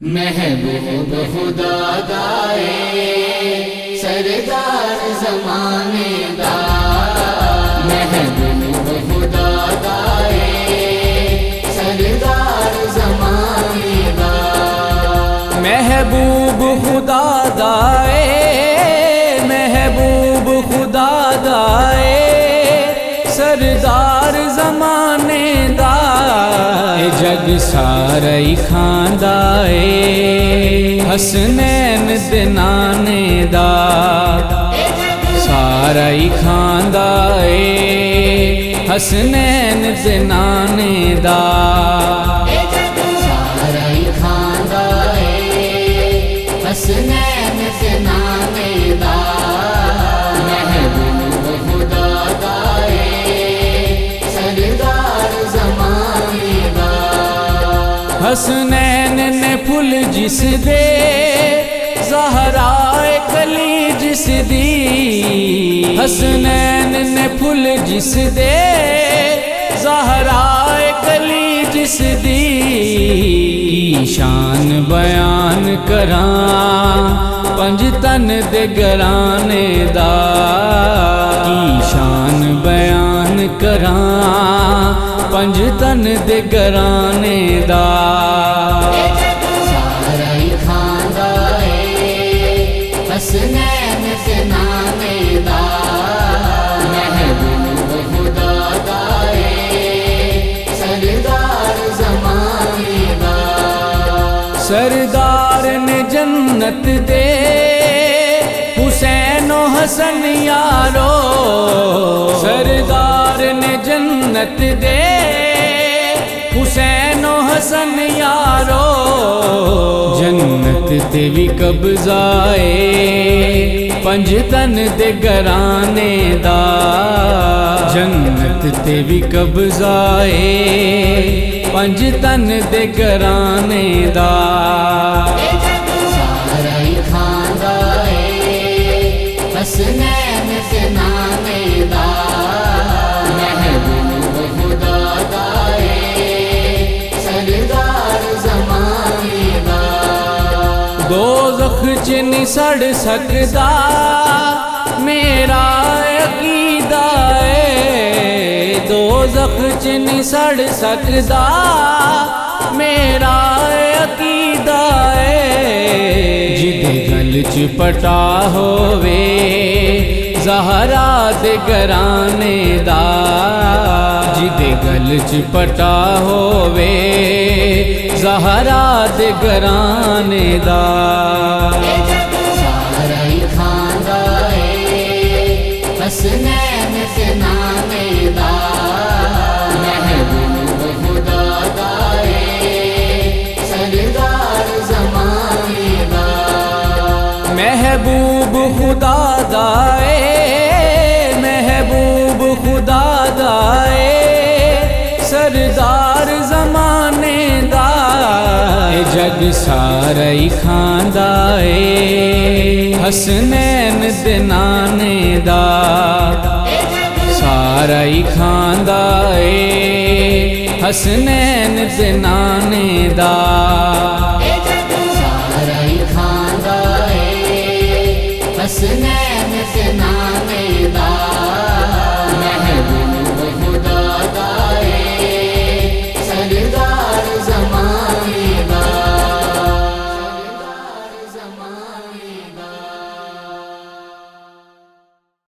محبوب خدا دائے سردار زمانے دا، محبوب خدا دائے سردار زمانے دا، محبوب خدا دائے، محبوب خدا دائے سردار زمانے دا، جگ سارا ہی کھاندا اے حسنین دے نانے دا، سارا ہی کھاندا اے حسنین دے نانے دا، سارا ہی کھاندا اے حسنین دے نانے دا، محبوب خدا دائے سردار زمانے دا، حسنین نے پھل جس دے زہرا کلی جس دی، حسنین نے پھل جس دے زہرا کلی جس دی، شان بیان کراں پنج تن دے گرانے دا، کی شان بیان کراں پنج تن دے گرانے دا، سارا ہی کھاندا اے حسنین دے نانے دا، محبوب خدا دائے سردار زمانے دا، سردار نے جنت دے حسین و حسن یارو، سردار نے جنت دے حسین و حسن یارو، جنت تے بھی قبضہ اے پنج تن دے گرانے دا، جنت تے بھی قبضہ اے پنج تن دے گرانے دا، سارا ہی کھاندا اے حسنین دے نانے دا، محبوب خدا دائے سردار زمانے دا، دوزخ چ نہیں سڑ سکدا میرا عقیدہ اے، دوزخ چ نہیں سڑ سکدا میرا عقیدہ اے، جدے گل چ پٹا ہووے زہرا دے گرانے دا، جدے گل چ پٹا ہووے زہرا دے گرانے دا، سارا ہی کھاندا اے حسنین دے نانے دا، محبوب خدا دائے سردار زمانے دا، محبوب خدا دائے، محبوب خدا دائے سردار زمانے دا، جگ سارا ہی کھاندا اے حسنین دے نانے دا، سارا ہی کھاندا اے حسنین دے نانے دا، سارا ہی کھاندا اے حسنین